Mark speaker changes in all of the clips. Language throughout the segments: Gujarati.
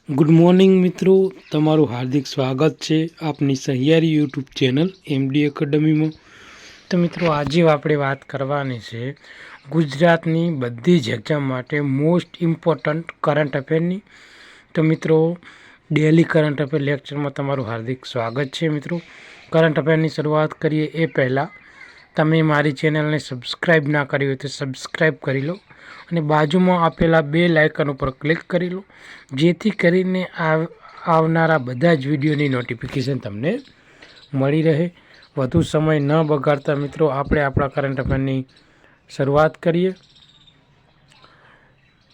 Speaker 1: ગુડ મોર્નિંગ મિત્રો, તમારું હાર્દિક સ્વાગત છે આપની સહિયારી યુટ્યુબ ચેનલ એમડી એકેડમીમાં। તો મિત્રો આજે આપણે વાત કરવાની છે ગુજરાતની બધી જ એક્ઝામ માટે મોસ્ટ ઇમ્પોર્ટન્ટ કરંટ અફેરની। તો મિત્રો ડેલી કરંટ અફેર લેક્ચરમાં તમારું હાર્દિક સ્વાગત છે। મિત્રો કરંટ અફેરની શરૂઆત કરીએ એ પહેલાં તમે મારી ચેનલને સબસ્ક્રાઈબ ના કરી હોય તો સબસ્ક્રાઈબ કરી લો અને બાજુમાં આપેલા બેલ આઇકન ઉપર ક્લિક કરી લો, જેથી કરીને આવનારા બધા જ વિડીયોની નોટિફિકેશન તમને મળી રહે। વધુ સમય ન બગાડતા મિત્રો આપણે આપણા કરંટ અફેરની શરૂઆત કરીએ।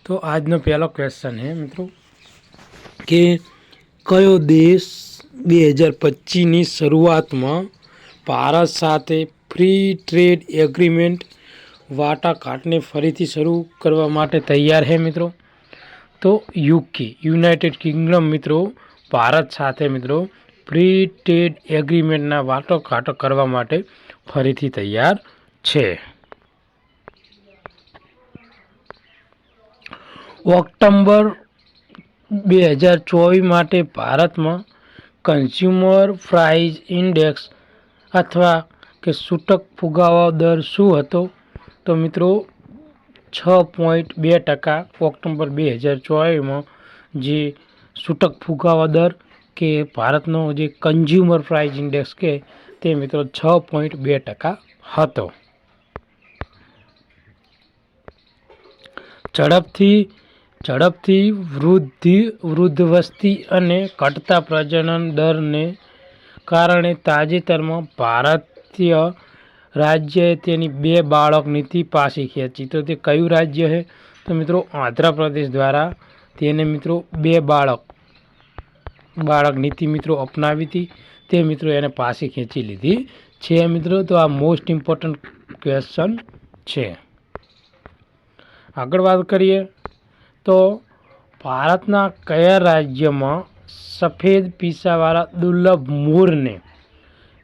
Speaker 1: તો આજનો પહેલો ક્વેશ્ચન છે મિત્રો કે કયો દેશ 2025ની શરૂઆતમાં ભારત સાથે ફ્રી ટ્રેડ એગ્રીમેન્ટ વાટાઘાટને ફરીથી શરૂ કરવા માટે તૈયાર છે મિત્રો? તો યુનાઇટેડ કિંગડમ મિત્રો ભારત સાથે મિત્રો ફ્રી ટ્રેડ એગ્રીમેન્ટના વાટાઘાટો કરવા માટે ફરીથી તૈયાર છે। ઓક્ટોબર 2024 માટે ભારતમાં કન્ઝ્યુમર પ્રાઇસ ઇન્ડેક્સ અથવા કે છૂટક ફુગાવો દર શું હતો? તો મિત્રો 6.2%। ઓક્ટોબર 2024માં જે છૂટક ફુગાવા દર કે ભારતનો જે કન્ઝ્યુમર પ્રાઇસ ઇન્ડેક્સ કે તે મિત્રો 6.2% હતો। ઝડપથી વૃદ્ધ વસ્તી અને ઘટતા પ્રજનન દરને કારણે તાજેતરમાં ભારતીય રાજ્યએ તેની 2 બાળક નીતિ પાછી ખેંચી। તો તે કયું રાજ્ય છે? તો મિત્રો આંધ્રપ્રદેશ દ્વારા તેને મિત્રો 2 બાળક નીતિ મિત્રો અપનાવી હતી, તે મિત્રો એને પાછી ખેંચી લીધી છે મિત્રો। તો આ મોસ્ટ ઇમ્પોર્ટન્ટ ક્વેશ્ચન છે। આગળ વાત કરીએ તો ભારતના કયા રાજ્યમાં સફેદ પીસાવાળા દુર્લભ મોરને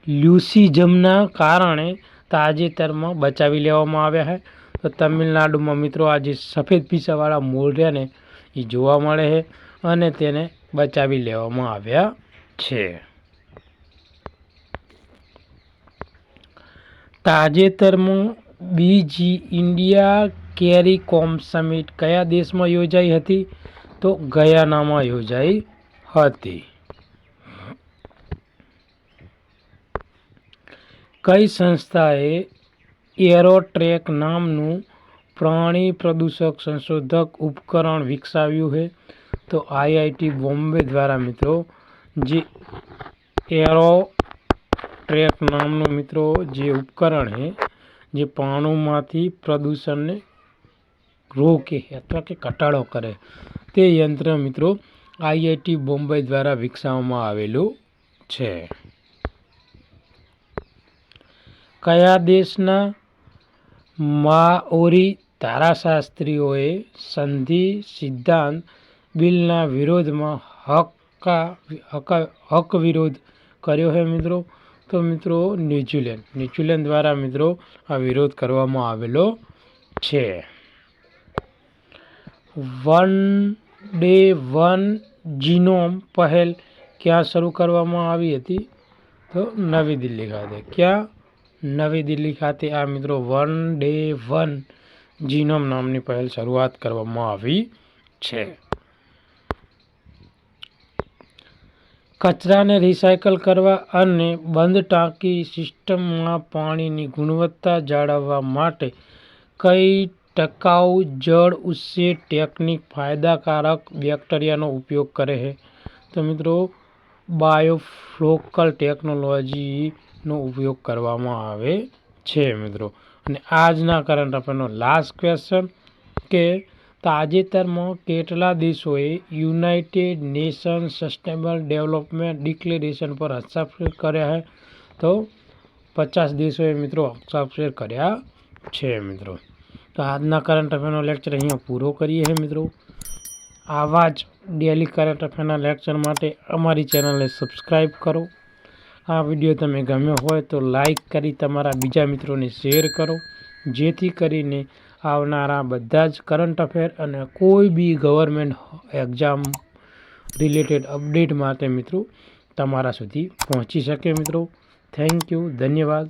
Speaker 1: લ્યુસિઝમના કારણે તાજેતરમાં બચાવી લેવામાં આવ્યા છે? તો તમિલનાડુમાં મિત્રો આ જે સફેદ પીસાવાળા મોર ને એ જોવા મળે છે અને તેને બચાવી લેવામાં આવ્યા છે। તાજેતરમાં બીજી ઇન્ડિયા કેરીકોમ સમિટ કયા દેશમાં યોજાઈ હતી? તો ગયાનામાં યોજાઈ હતી। કઈ સંસ્થાએ એરોટ્રેક નામનું પ્રાણી પ્રદૂષક સંશોધક ઉપકરણ વિકસાવ્યું છે? તો આઈઆઈટી બોમ્બે દ્વારા મિત્રો જે એરોટ્રેક નામનું મિત્રો જે ઉપકરણ છે જે પાણીમાંથી પ્રદૂષણને રોકે અથવા કે ઘટાડો કરે તે યંત્ર મિત્રો આઈઆઈટી બોમ્બે દ્વારા વિકસાવવામાં આવેલું છે। કયા દેશના માઓરી ધારાશાસ્ત્રીઓએ સંધિ સિદ્ધાંત બિલના વિરોધમાં હક વિરોધ કર્યો છે મિત્રો? તો મિત્રો ન્યૂઝીલેન્ડ દ્વારા મિત્રો આ વિરોધ કરવામાં આવેલો છે। વન ડે વન જીનોમ પહેલ ક્યાં શરૂ કરવામાં આવી હતી? તો નવી દિલ્હી ખાતે। ક્યાં? નવી દિલ્હી ખાતે આ મિત્રો વન ડે વન જીનોમ નામની પહેલ શરૂઆત કરવામાં આવી છે। કચરાને રિસાયકલ કરવા અને બંધ ટાંકી સિસ્ટમમાં પાણીની ગુણવત્તા જાળવવા માટે કઈ ટકાઉ જળ ઉછેર ટેકનિક ફાયદાકારક બેક્ટેરિયાનો ઉપયોગ કરે છે? તો મિત્રો બાયોફ્લોકલ ટેકનોલોજીનો ઉપયોગ કરવામાં આવે છે મિત્રો। અને આજના કરંટ અફેરનો લાસ્ટ ક્વેશ્ચન કે તાજેતરમાં કેટલા દેશોએ United nation sustainable development declaration પર હસ્તાક્ષર કર્યા છે? તો 50 દેશોએ મિત્રો હસ્તાક્ષર કર્યા છે મિત્રો। તો આજના કરંટ અફેરનો લેક્ચર અહીંયા પૂરો કરીએ છીએ મિત્રો। આવા જ ડેલી કરંટ અફેરના લેક્ચર માટે અમારી ચેનલને સબસ્ક્રાઈબ કરો। આ વિડીયો તમે ગમ્યો હોય તો લાઈક કરી તમારા બીજા મિત્રોને શેર કરો, જેથી કરીને આવનારા બધા જ કરંટ અફેર અને કોઈ બી ગવર્મેન્ટ એક્ઝામ રિલેટેડ અપડેટ માટે મિત્રો તમારા સુધી પહોંચી શકે મિત્રો. થેન્ક યુ, ધન્યવાદ.